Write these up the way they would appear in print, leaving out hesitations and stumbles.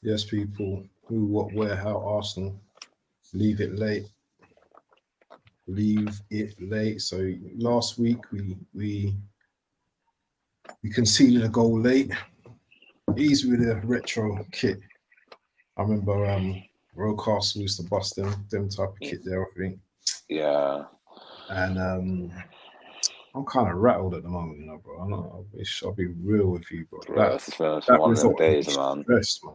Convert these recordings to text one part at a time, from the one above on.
Yes, people. Who, what, where, how? Arsenal. Leave it late. Leave it late. So last week we conceded a goal late. Easy with a retro kit. I remember Rocastle used to bust them type of kit there, I think. Yeah, And I'm kind of rattled at the moment, bro. I'll be real with you, bro. bro, it's That one of them result had me days, man. stressed, man.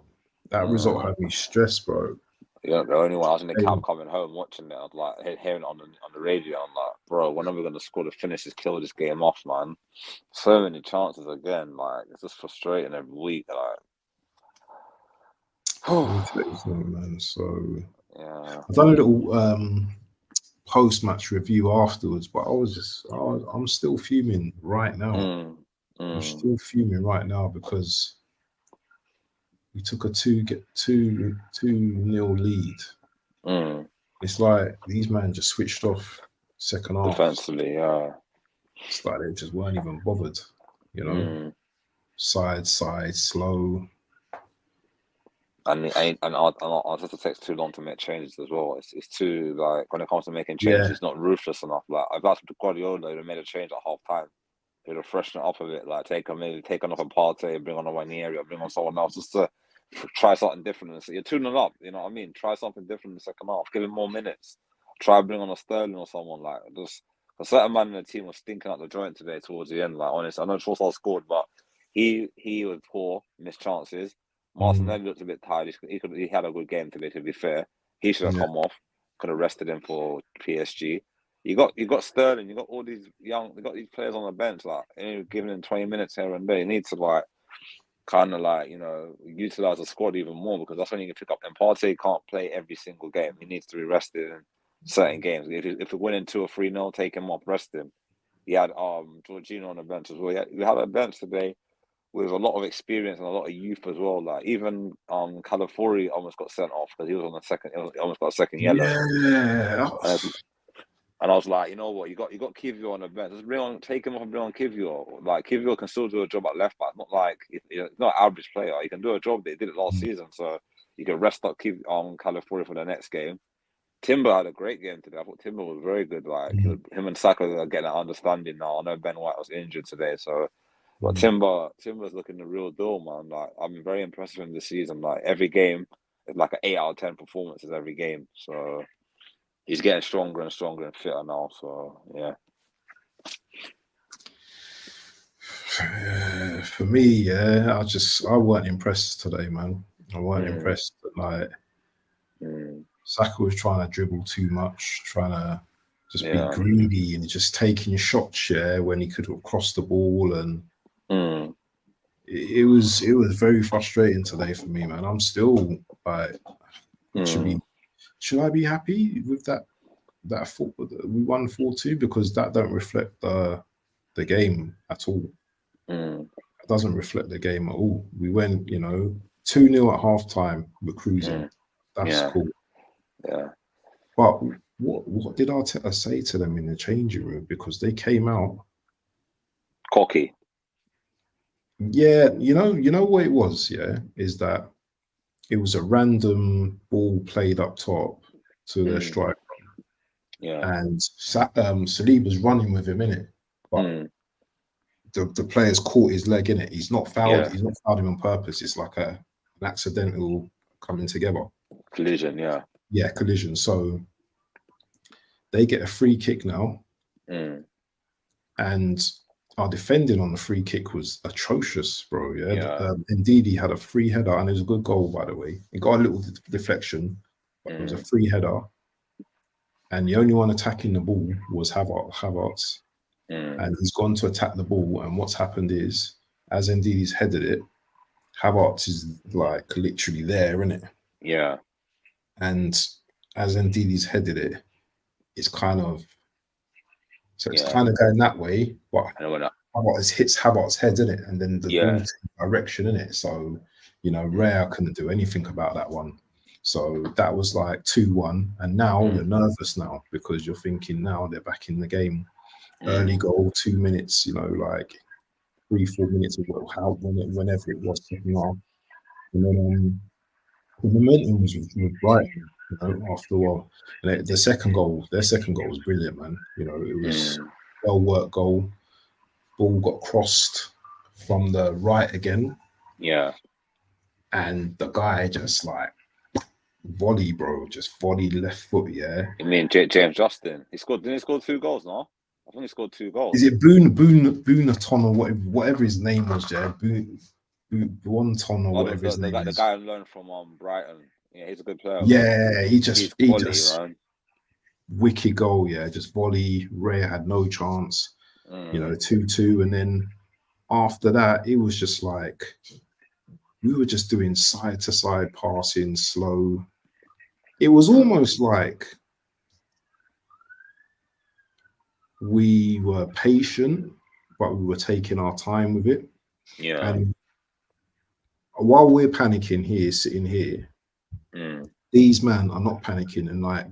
That result Mm. had me stressed, bro. The only one I was in the Hey, cab coming home watching it, I was like hearing it on the radio. I'm like, bro, when are we gonna score to finish this, kill this game off, man? So many chances again, like it's just frustrating every week. let me Like, tell you something, man. So yeah, I've done a little post-match review afterwards, but I'm still fuming right now. mm, I'm mm, still fuming right now because we took a two nil lead. mm. It's like these men just switched off second half. Defensively, yeah, It's like they just weren't even bothered, you know. mm. Side, slow. And it takes too long to make changes as well. It's too like when it comes to making changes, Yeah, it's not ruthless enough. Like if that's to Guardiola, he'd have made a change at half time. He'd have freshened it up a bit, like take on off a Partey, bring on a Ranieri, or bring on someone else just to try something different. So you're 2-0 up, you know what I mean? Try something different in the second half. Give him more minutes. Try bring on a Sterling or someone like just. A certain man in the team was stinking out the joint today towards the end. Like honestly, I know Trossard scored, but he was poor, missed chances. mm, Martinelli looked a bit tired. He had a good game today. To be fair, he should have yeah, come off. Could have rested him for PSG. You got Sterling. You got all these you got these players on the bench. Like giving him 20 minutes here and there. You need to like kind of like utilize the squad even more because that's when you can pick up. And Partey can't play every single game. He needs to be rested in certain games. If we're winning 2 or 3-0, take him off, rest him. He had Jorginho on the bench as well. We had a bench today with a lot of experience and a lot of youth as well. Like even Calafiori almost got sent off because he was on the second. He almost got a second yellow. yeah. And, and I was like, you know what, you got Kivio on the bench. Just take him off and bring on Kivio. Like Kivio can still do a job at left back. Not like he's not an average player. He can do a job. They did it last season, so you can rest up Calafiori for the next game. Timber had a great game today. I thought Timber was very good. Like Mm, him and Saka are getting an understanding now. I know Ben White was injured today, so but mm. Timber's looking the real deal, man. Like I'm very impressed with him this season. Like every game, it's like an 8 out of 10 performances every game. So he's getting stronger and stronger and fitter now. So yeah. For me, yeah, I weren't impressed today, man. I weren't Mm, impressed. Like mm, Saka was trying to dribble too much, trying to just be yeah. greedy and just taking shots, yeah, when he could have crossed the ball, and Mm, it was very frustrating today for me, man. I'm still like, should mm, be should I be happy with that we won 4-2 because that don't reflect the game at all. mm, It doesn't reflect the game at all. We went, 2-0 at half time. We're cruising. mm, That's yeah. cool. Yeah. But what did Arteta say to them in the changing room? Because they came out. Cocky. Yeah, you know what it was. Yeah, is that it was a random ball played up top to their Mm, striker, yeah. and Saliba's running with him in it, but Mm, the player's caught his leg in it. He's not fouled. yeah. He's not fouled him on purpose. It's like an accidental coming together. Collision. Yeah. Yeah, collision. So they get a free kick now, Mm, and our defending on the free kick was atrocious, bro. Yeah, yeah. indeed, he had a free header, and it was a good goal, by the way. It got a little deflection, but it was a Mm, free header, and the only one attacking the ball was Havertz, mm, and he's gone to attack the ball, and what's happened is, as indeed he's headed it, Havertz is like literally there, isn't it? yeah. And as indeed he's headed it, it's kind of so it's Yeah. kind of going that way, but And when Havertz hits Havertz's head in it, and then the ball yeah. takes direction in it. So, Mm, Rare couldn't do anything about that one. So that was like 2-1. And now mm, you're nervous now because you're thinking now they're back in the game. Early mm, goal, 2 minutes, like 3, 4 minutes of whenever it was second half. And then the momentum was right, you know, after a while. And their second goal was brilliant, man. You know, it was well worked goal. Ball got crossed from the right again, Yeah. and the guy just like volley, bro, just volley left foot. Yeah. You mean James Justin? Didn't he score 2 goals? No, I think he scored 2 goals. Is it Boonaton or whatever his name was? Yeah, Buonton or whatever his name the is. guy who learned from Brighton. Yeah, he's a good player. Yeah, man. he He's just quality, man. Wicked goal. Yeah, just volley. Ray had no chance. You know, 2-2, and then after that, it was just like we were just doing side to side passing, slow. It was almost like we were patient, but we were taking our time with it. Yeah. And while we're panicking here, sitting here, these men are not panicking. And like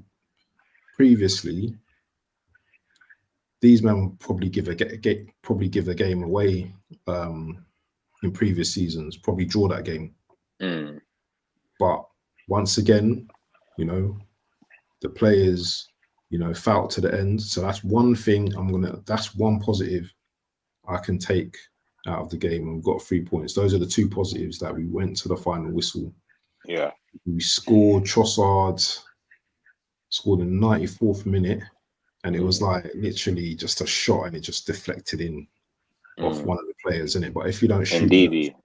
previously, these men would probably give the game away in previous seasons, probably draw that game. But once again, you know, the players, you know, fought to the end. So that's one thing that's one positive I can take out of the game. And we've got 3 points. Those are the 2 positives, that we went to the final whistle. Yeah. We scored. Trossard scored in the 94th minute. And it was like literally just a shot, and it just deflected in off one of the players, innit? But if you don't shoot, Indeed.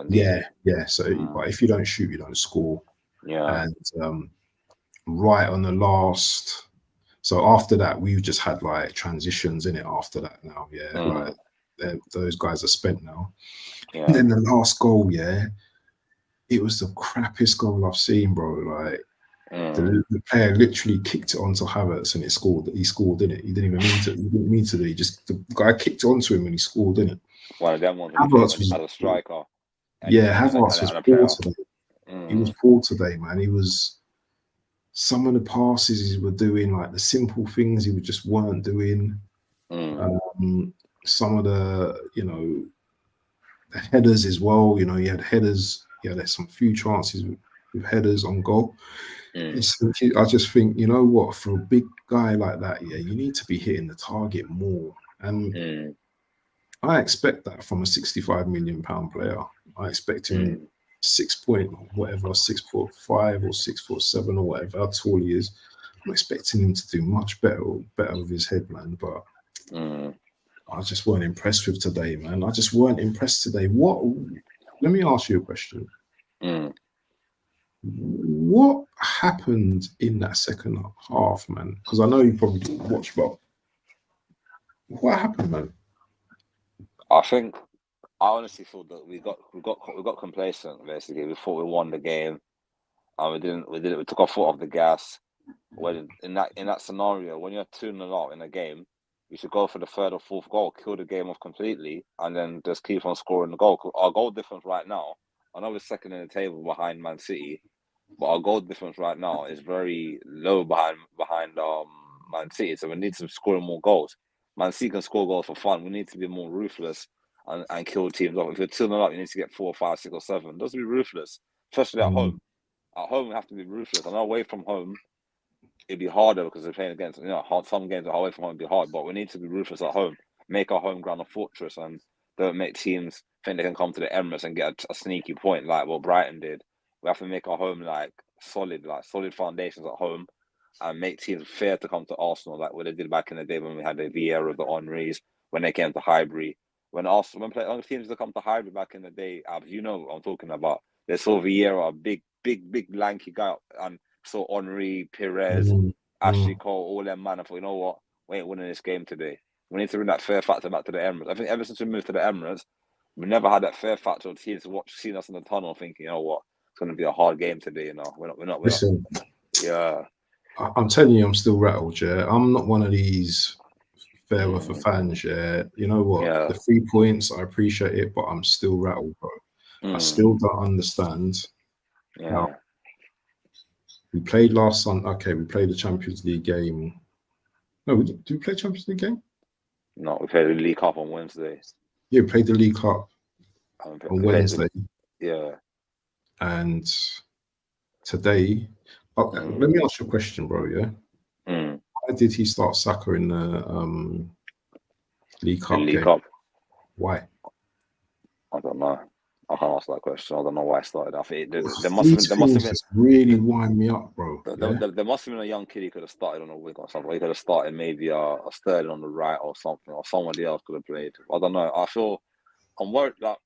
Yeah. So, but if you don't shoot, you don't score. Yeah. And right on the last, so after that, we just had like transitions in it. After that, now, yeah, like those guys are spent now. Yeah. And then the last goal, yeah, it was the crappiest goal I've seen, bro. Like. The player literally kicked it onto Havertz and it scored. He scored, didn't it? He didn't even mean to. He didn't mean to do it. The guy kicked onto him and he scored, didn't it? One of them ones as a striker. Havertz was poor today. He was poor today, man. He was. Some of the passes he were doing, like the simple things, he just weren't doing. Some of the, you know, the headers as well. You know, he had headers. He had some few chances with headers on goal. I just think, you know what, for a big guy like that, yeah, you need to be hitting the target more. And I expect that from a £65 million player. I expect him 6'5" or 6'7" or whatever, how tall he is. I'm expecting him to do much better with his head, man. But I just weren't impressed with today, man. I just weren't impressed today. Let me ask you a question. What happened in that second half, man? Because I know you probably didn't watch, but what happened, man? I honestly thought that we got complacent. Basically, we thought we won the game, and we took our foot off the gas. When in that scenario, when you're 2-0 up in a game, you should go for the third or fourth goal, kill the game off completely, and then just keep on scoring the goal. Our goal difference right now, I know we're second in the table behind Man City, but our goal difference right now is very low behind Man City. So we need to score more goals. Man City can score goals for fun. We need to be more ruthless and kill teams off. If you're 2-0 up, you need to get 4, 5, 6, or 7. Those be ruthless, especially at home. At home, we have to be ruthless. I know away from home, it'd be harder because they're playing against, some games away from home would be hard, but we need to be ruthless at home. Make our home ground a fortress and don't make teams think they can come to the Emirates and get a sneaky point like what Brighton did. We have to make our home solid foundations at home and make teams fair to come to Arsenal, like what they did back in the day when we had the Vieira, the Henrys, when they came to Highbury. When teams that come to Highbury back in the day, you know what I'm talking about. They saw Vieira, a big lanky guy, and saw Henry, Perez, Ashley Cole, all them man. I thought, you know what? We ain't winning this game today. We need to bring that fear factor back to the Emirates. I think ever since we moved to the Emirates, we never had that fear factor of teams seeing us in the tunnel thinking, you know what, it's going to be a hard game today. You know, we're not. Listen, yeah. I'm telling you, I'm still rattled. Yeah, I'm not one of these fair weather fans. Yeah, you know what? Yeah. The 3 points, I appreciate it, but I'm still rattled, bro. I still don't understand how we played last Sunday. Okay, we played the Champions League game. No, did we play Champions League game? No, we played the League Cup on Wednesday. Yeah, we played the League Cup on Wednesday. Yeah. And today. Let me ask you a question, bro. Yeah. Why did he start Saka in the League Cup game? Cup. Why? I don't know. I can't answer that question. I don't know why I started. I think there must have been really wind me up, bro. There must have been a young kid he could have started on a wing or something. He could have started maybe a Sterling on the right or something, or somebody else could have played. I don't know. I'm worried that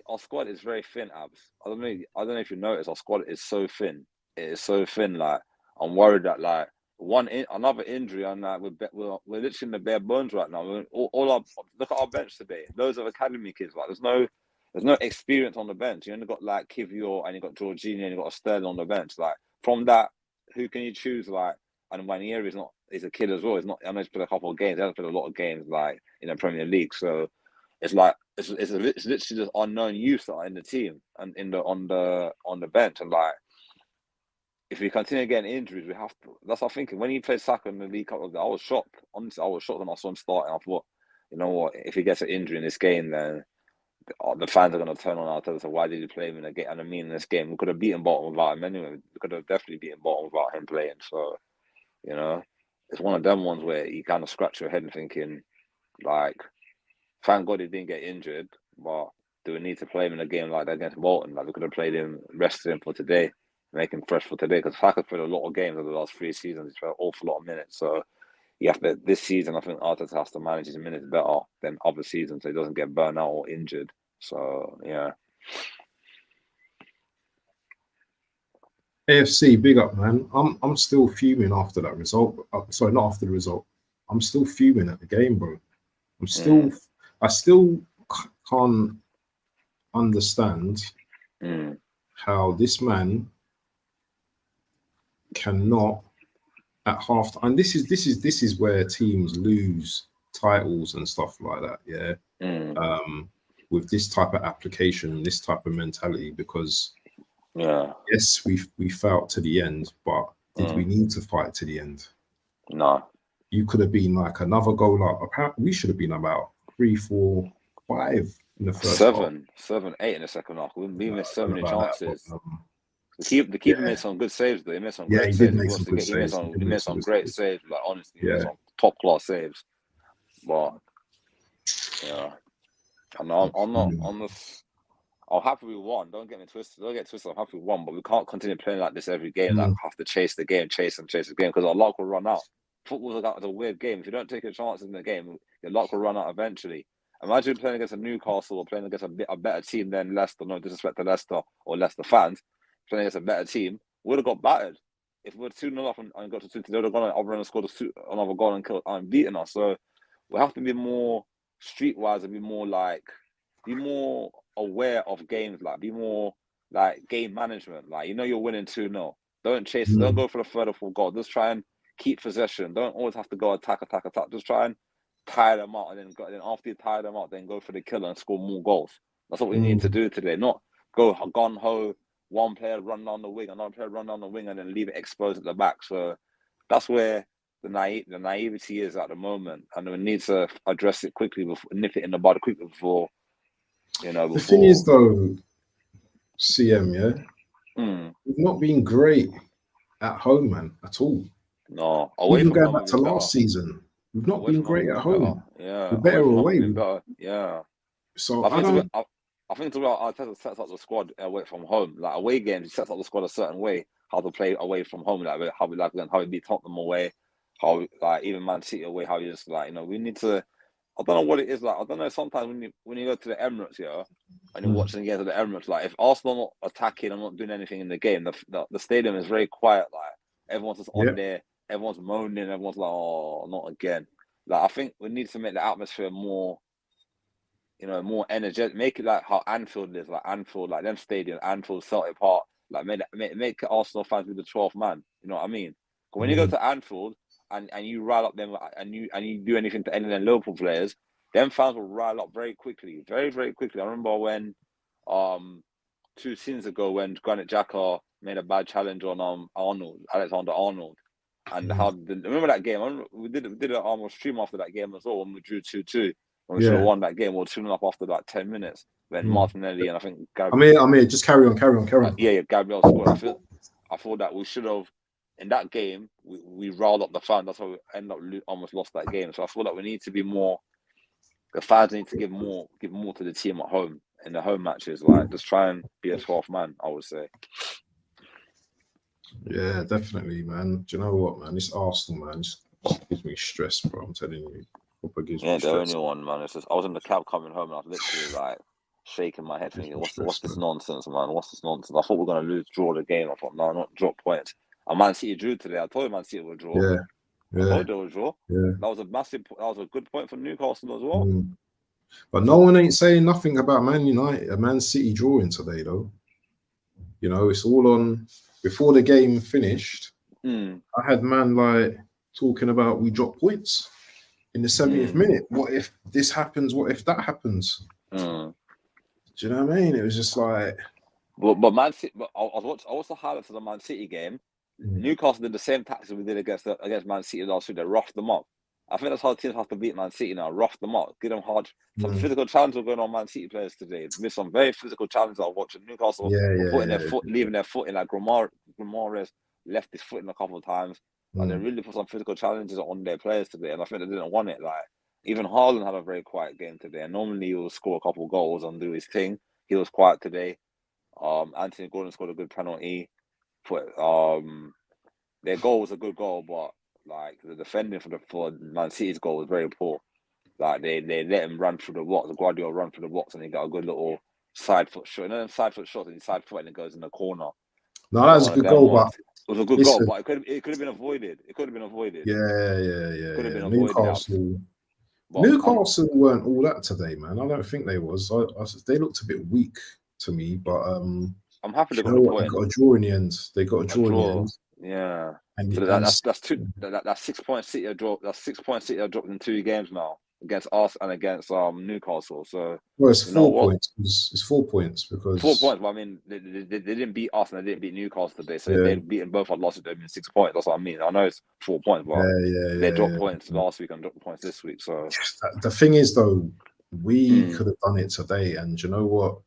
our squad is very thin, Abs. I don't know if you noticed, our squad is so thin. It is so thin. Like, I'm worried that like another injury, and like we're literally in the bare bones right now. Look at our bench today. Those are academy kids. Like, there's no experience on the bench. You only got like Kivior and you got Jorginho and you got a Sterling on the bench. Like, from that, who can you choose? Like, and Ranieri he's a kid as well. I know he's played a couple of games. He hasn't played a lot of games like in the Premier League. So it's like it's literally just unknown youth that are in the team and on the bench. And like, if we continue getting injuries, we have to. That's what I'm thinking. When he played Saka in the League Cup, I was shocked. Honestly, I was shocked when I saw him starting. I thought, you know what? If he gets an injury in this game, then the fans are going to turn on Arteta and say, why did he play him in a game? And I mean, in this game, we could have beaten Bolton without him anyway. We could have definitely beaten Bolton without him playing. So, you know, it's one of them ones where you kind of scratch your head and thinking, like, thank God he didn't get injured, but do we need to play him in a game like that against Bolton? Like, we could have played him, rested him for today, make him fresh for today. Because Saka's played a lot of games over the last 3 seasons. He's played an awful lot of minutes. So, this season, I think Arteta has to manage his minutes better than other seasons so he doesn't get burnt out or injured. So, yeah. AFC, big up, man. I'm still fuming after that result. Sorry, not after the result. I'm still fuming at the game, bro. I still can't understand how this man cannot at half time. And this is where teams lose titles and stuff like that. Yeah. With this type of application, this type of mentality, because yes, we fought to the end, but did we need to fight to the end? No. You could have been like another goal up. Apparently, we should have been about 3, 4, 5 in the first half. 7, 8 in the second half. We missed so many chances. The keeper made some good saves, though. He made some great saves. He made some great saves. Like, honestly, he made some top class saves. But yeah, I'm not on this. I'm happy we won. Don't get twisted. I'm happy we won, but we can't continue playing like this every game. Like, have to chase the game, chase the game, because our luck will run out. Football's a weird game. If you don't take your chances in the game, your luck will run out eventually. Imagine playing against a Newcastle or playing against a better team than Leicester. No disrespect to Leicester or Leicester fans. Playing against a better team, we would have got battered. If we were 2-0 up and got to 2, they would have gone over and scored another goal and beaten us. So we have to be more streetwise and be more aware of games. Like, be more like game management. Like, you know, you're winning 2-0. Don't chase. Don't go for the third or fourth goal. Just try and keep possession. Don't always have to go attack. Just try and tire them out, and then after you tire them out, then go for the killer and score more goals. That's what we need to do today. Not go gun ho. One player run down the wing, another player run down the wing, and then leave it exposed at the back. So that's where the naivety is at the moment, and we need to address it quickly, nip it in the bud quickly before. The thing is, though, CM, we've not been great at home, man, at all. No, even going back to last season, we've not been great at home. Yeah, we're better away. Yeah. So I think it's about Arteta sets up the squad away from home. Like, away games, he sets up the squad a certain way, how to play away from home, like how we beat Tottenham away, how like even Man City away, how you just we need to. I don't know what it is like. I don't know. Sometimes when you go to the Emirates, and you're watching the games of the Emirates, like, if Arsenal are not attacking and not doing anything in the game, the stadium is very quiet. Like, everyone's just on there, everyone's moaning, everyone's like, oh, not again. Like, I think we need to make the atmosphere more, more energetic. Make it like how Anfield is, like Anfield, like them stadium, Anfield, Celtic Park. Like, make Arsenal fans be the 12th man. You know what I mean? But when you go to Anfield and you rile up them and you do anything to any of them Liverpool players, them fans will rile up very quickly, very, very quickly. I remember when 2 seasons ago when Granit Xhaka made a bad challenge on Alexander Arnold, and remember that game? We did a stream after that game as well when we drew 2-2. When we should have won that game, or 2-0 up after like 10 minutes. Then Martinelli and I think Gabriel. I'm here. Just carry on. Yeah, Gabriel scored. I thought that we should have in that game. We riled up the fans. That's why we almost lost that game. So I feel like we need to be more. The fans need to give more to the team at home in the home matches. Like just try and be a 12th man. I would say. Yeah, definitely, man. Do you know what, man? This Arsenal, man, just gives me stress, bro. I'm telling you. Yeah, the only one, man. It's just I was in the cab coming home and I was literally like shaking my head, thinking, "What's this nonsense, man? What's this nonsense?" I thought we were gonna draw the game. I thought, no, not drop points. And Man City drew today. I told you Man City would draw. Yeah, I told you they would draw. Yeah. That was a good point for Newcastle as well. But no one ain't saying nothing about Man City drawing today, though. You know, it's all on. Before the game finished, I had man like talking about we drop points in the 70th minute. What if this happens? What if that happens? Do you know what I mean? It was just like. But Man City. But I watched the highlights of the Man City game. Newcastle did the same tactics we did against Man City last week. They roughed them up. I think that's how teams have to beat Man City now. Rough them up, give them hard. Some physical challenges were going on Man City players today. Missed some very physical challenges. I was watching Newcastle putting their foot, leaving their foot in. Like Grammars left his foot in a couple of times. Like they really put some physical challenges on their players today, and I think they didn't want it. Like even Haaland had a very quiet game today. And normally he will score a couple of goals and do his thing. He was quiet today. Anthony Gordon scored a good penalty. Their goal was a good goal, but like the defending for Man City's goal was very poor. Like they let him run through the blocks. The Guardiola run through the blocks, and he got a good little side foot shot. And then side foot shot, and he side foot, and it goes in the corner. No, that was a good goal, but it was a good goal, but it could have been avoided. It could have been avoided. Yeah. Could have been avoided. Newcastle weren't all that today, man. I don't think they was. They looked a bit weak to me, but I'm happy they got a point. They got a draw in the end. They got a draw in the end. Yeah. So that's 6 points City have dropped. That's 6 points City have dropped in 2 games now against us and against Newcastle. So it's 4 points. It's 4 points because 4 points. But I mean, they didn't beat us and they didn't beat Newcastle today. So if they'd beaten both our losses, they'd been 6 points. That's what I mean. I know it's 4 points, but they dropped points last week and dropped points this week. So the thing is, though, we could have done it today, and do you know what?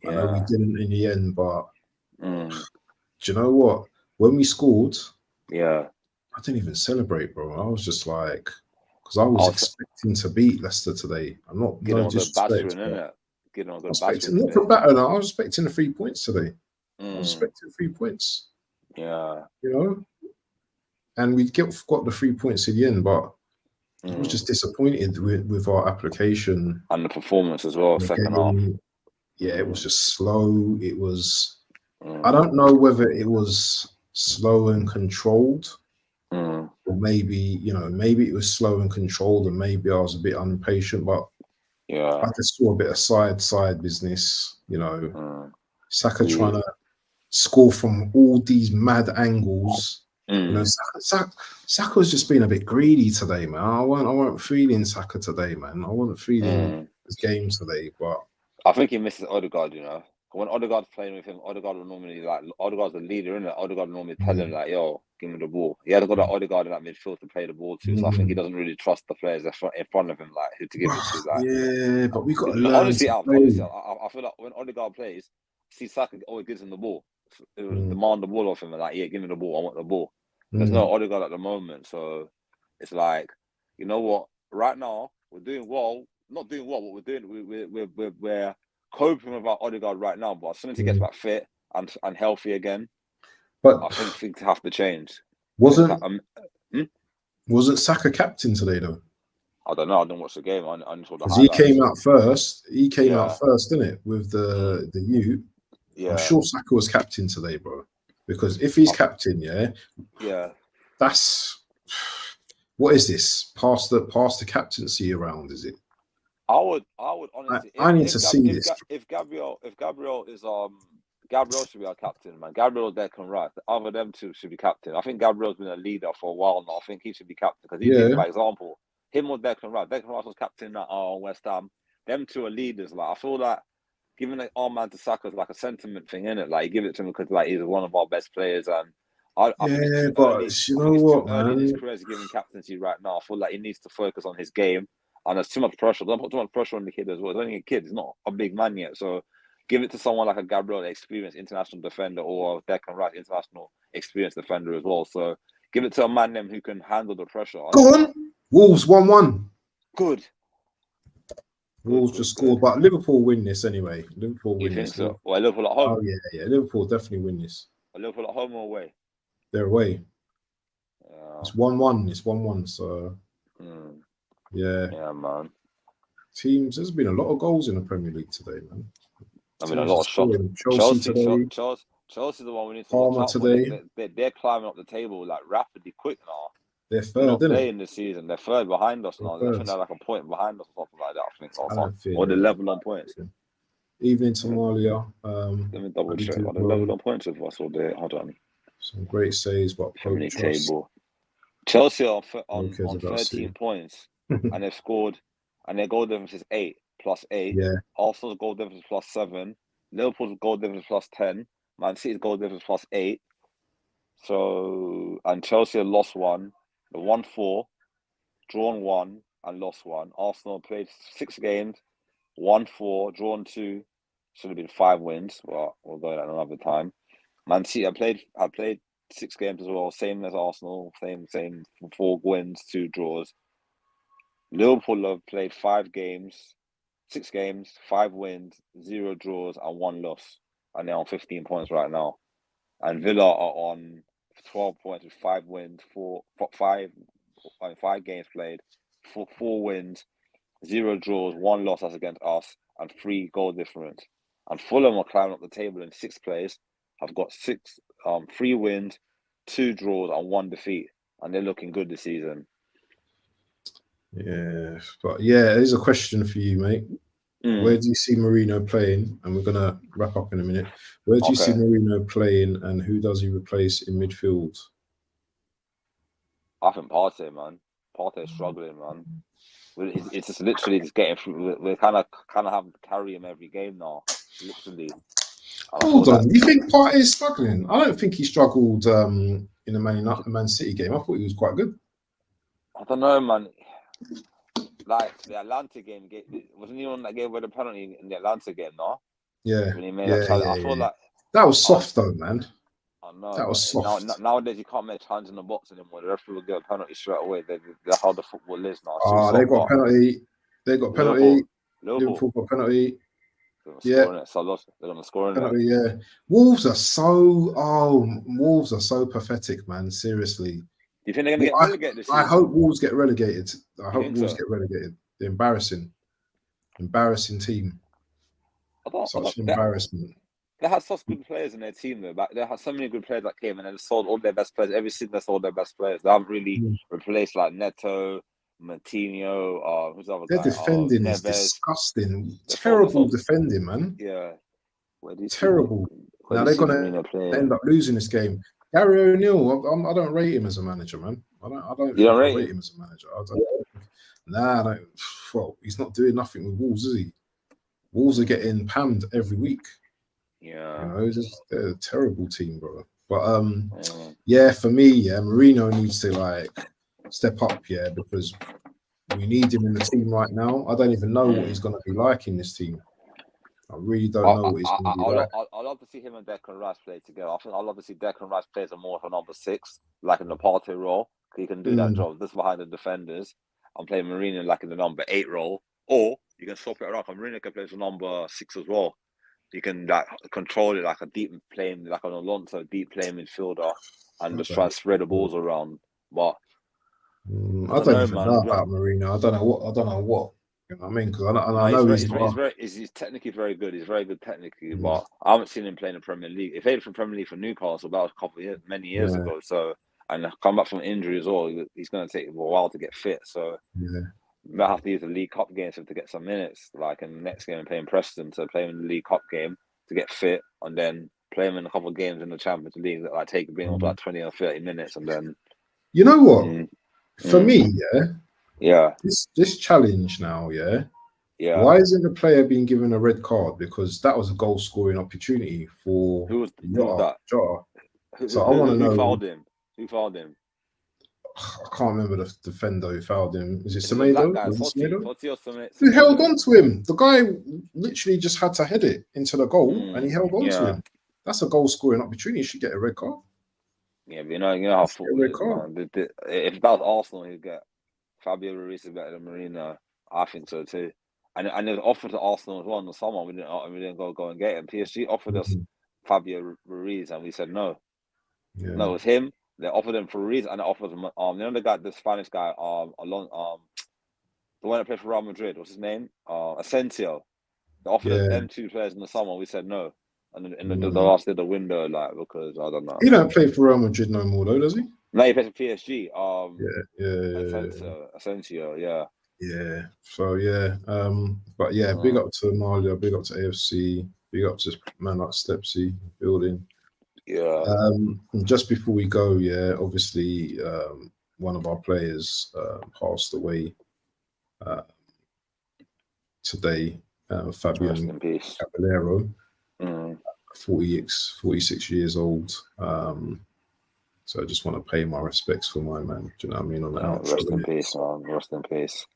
I know we didn't in the end, but do you know what? When we scored. Yeah, I didn't even celebrate, bro. I was just like, because I was expecting to beat Leicester today. I'm not disrespect. Not battering. I was expecting the 3 points today. I was expecting 3 points. Yeah, you know, and we got the 3 points in the end, but I was just disappointed with our application and the performance as well. Second half, it was just slow. It was. I don't know whether it was slow and controlled, or maybe it was slow and controlled, and maybe I was a bit impatient. But I just saw a bit of side business. Saka trying to score from all these mad angles. Saka's just been a bit greedy today, man. I weren't feeling Saka today, man. I wasn't feeling his game today, but I think he misses Odegaard. When Odegaard's playing with him, Odegaard will normally Odegaard's the leader, isn't it? Odegaard will normally tell him yo, give me the ball. He hasn't got that Odegaard in that midfield to play the ball to, so I think he doesn't really trust the players in front of him, who to give it to. But we got to learn. Honestly, I feel like when Odegaard plays, see Saka always gives him the ball. Demand the ball off him, and give me the ball. I want the ball. There's no Odegaard at the moment, so it's like, you know what? Right now we're doing well. Not doing well. What we're doing, we're coping with our Odegaard right now, but as soon as he gets back fit and healthy again, but I think things have to change. Wasn't Saka captain today though? I don't know. I didn't watch the game. I saw the highlights. He came out first. Didn't it? With the youth. Yeah. I'm sure Saka was captain today, bro. Because if he's captain, that's what is this? Pass the captaincy around, is it? I would honestly. I need to see this. If Gabriel is Gabriel should be our captain, man. Gabriel, Declan Rice, the other them two should be captain. I think Gabriel's been a leader for a while now. I think he should be captain because he's been, for example, him or Declan Rice. Declan Rice was captain at West Ham. Them two are leaders. Like I feel like giving our man to Saka is like a sentiment thing, isn't it? Like you give it to him because he's one of our best players, and I think it's too early in his career to give him captaincy right now. I feel like he needs to focus on his game. And there's too much pressure. Don't put too much pressure on the kid as well. He's only a kid. He's not a big man yet. So Give it to someone like a Gabriel, experienced international defender, or Declan Rice, international experienced defender as well. So give it to a man them who can handle the pressure. Go on. Wolves 1-1. Good. Wolves just scored, but Liverpool win this anyway. Liverpool win You think this. so? Well, Liverpool at home. Oh yeah. Liverpool definitely win this. Liverpool at home or away? They're away. It's 1-1. It's 1-1. So yeah, man. Teams. There's been a lot of goals in the Premier League today, man. I mean, a lot of shots. Chelsea's the one we need to watch out for. They're climbing up the table like rapidly, quick now. They're third, not playing this season. They're third behind us now. I think they're like a point behind us or something like that. Or they're level on points. Evening Somalia. Let me double check. Are they level on points with us or they? Hold on. Some great saves, but Premier League table. Chelsea are on 13 points, and they've scored, and their goal difference is 8 plus 8. Yeah. Arsenal's goal difference is plus 7. Liverpool's goal difference is plus 10. Man City's goal difference is plus 8. So, and Chelsea have lost 1. The 1-4, drawn 1, and lost 1. Arsenal played 6 games, 1-4, drawn 2. Should have been 5 wins, but we'll go at another time. Man City, I played 6 games as well, same as Arsenal, same 4 wins, 2 draws. Liverpool have played 5 games, 6 games, 5 wins, 0 draws, and 1 loss, and they're on 15 points right now. And Villa are on 12 points with 5 wins, 5 games played, 4 wins, 0 draws, 1 loss as against us, and 3 goal difference. And Fulham are climbing up the table in 6th place. Have got 3 wins, 2 draws, and 1 defeat, and they're looking good this season. Yeah, but there's a question for you, mate. Where do you see Mourinho playing? And we're gonna wrap up in a minute. Where do you see Mourinho playing, and who does he replace in midfield? I think Partey, man. Partey's struggling, man. It's just literally just getting through. We're kind of having to carry him every game now, literally. Hold on, you think Partey is struggling? I don't think he struggled in the Man City game. I thought he was quite good. I don't know, man. Like the Atlanta game, wasn't he on that game with the penalty in the Atlanta game, no? Yeah. When he made a challenge, I feel like that was soft though, man. I know. That was soft. Nowadays, you can't make challenges in the box anymore. The referee will get a penalty straight away. That's how the football is now. They got penalty. They got penalty. Liverpool got penalty. They're gonna score in penalty. Yeah. Wolves are so pathetic, man. Seriously. Do you think they're going to get relegated this season? I hope Wolves get relegated. Get relegated. The embarrassing team. Such an embarrassment. They had such good players in their team, though. But they had so many good players that came and they sold all their best players. Every season they sold their best players. They haven't really replaced like Neto, Martinho, who's the other guy? Their defending is disgusting. Terrible defending, man. Yeah. Terrible. Now they're going to end up losing this game. Gary O'Neill, I don't rate him as a manager, man. I don't rate him as a manager. Well, he's not doing nothing with Wolves, is he? Wolves are getting pammed every week. Yeah. They're a terrible team, bro. But for me, Mourinho needs to step up, because we need him in the team right now. I don't even know what he's going to be like in this team. I really don't know what he's going to be like. I'd love to see him and Declan Rice play together. I think I'd love to see Declan Rice play as more of a number 6, like in the Partey role. He can do that job just behind the defenders. I'm playing Mourinho like in the number 8 role. Or you can swap it around. Mourinho can play as a number 6 as well. You can control it like a deep playing, like an Alonso, deep playing midfielder, and just try and spread the balls around. But I don't even know about Mourinho. I don't know what. You know what I mean? Because I know he's technically very good. He's very good technically, but I haven't seen him play in the Premier League. He played for Premier League for Newcastle. That was many years ago. So, and come back from injury as well. He's going to take a while to get fit. So, we might have to use the League Cup games to get some minutes. Like in the next game, playing Preston, to play him in the League Cup game to get fit, and then play him in a couple of games in the Champions League that bring him to 20 or 30 minutes, and then. You know what? For me, this challenge now, why isn't the player being given a red card? Because that was a goal scoring opportunity for who was that? Jota. So I want to know who fouled him. I can't remember the defender who fouled him. Is it It's a black Semedo? guy, Was it Semedo? Totti or Semedo. He held on to him. The guy literally just had to head it into the goal, and he held on to him. That's a goal scoring opportunity. He should get a red card. Yeah, but you know how football is, man. If that was Arsenal, he'd get Fabio Ruiz is better than Marino. I think so too. And it was offered to Arsenal as well in the summer. We didn't go and get him. PSG offered us Fabio Ruiz, and we said no. Yeah. No, it was him. They offered him for Ruiz, and they offered him. The Spanish guy, the one that played for Real Madrid. What's his name? Asensio. They offered them two players in the summer. We said no. And in the last of the window, like, because I don't know. He don't play for Real Madrid no more, though, does he? No, he plays for PSG. Asensio, yeah. Yeah. So yeah. But yeah, big up to Amalia, big up to AFC, big up to man like Stepsy building. Yeah. And just before we go, obviously one of our players passed away today, Fabian Caballero. 46 years old. So I just want to pay my respects for my man. Do you know what I mean? On that rest in peace, man. Rest in peace.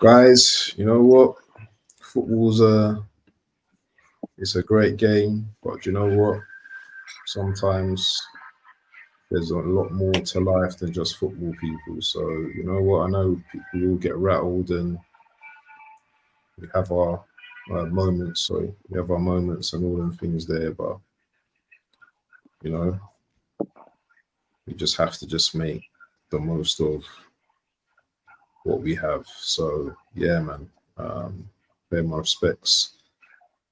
Guys, you know what? Football's it's a great game, but you know what? Sometimes there's a lot more to life than just football, people. So you know what? I know people will get rattled, and we have our moments. So we have our moments and all them things there, but you know, we just have to just make the most of what we have. So yeah, man. Pay my respects.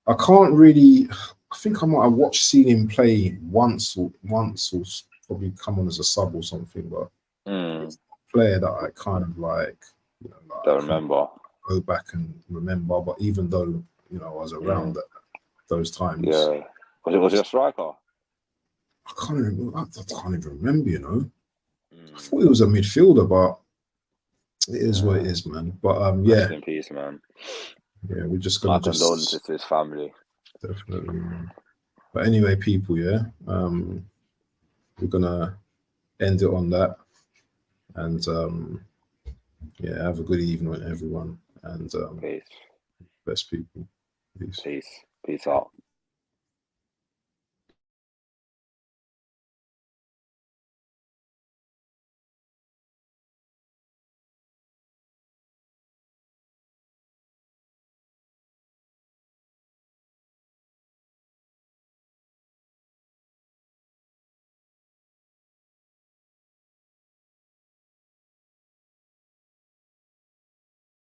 I can't really. I think I might have seen him play once or probably come on as a sub or something. But it's a player that I kind of like. You know, like don't remember. Go back and remember. But even though I was around at those times. Yeah. Was it a striker? I can't even remember. You know. I thought he was a midfielder, but it is what it is, man. But Rest in peace, man. Yeah, we're just gonna condolences to his family. Definitely, man. But anyway, people, we're gonna end it on that, and have a good evening, everyone, and peace. Best people. Peace out.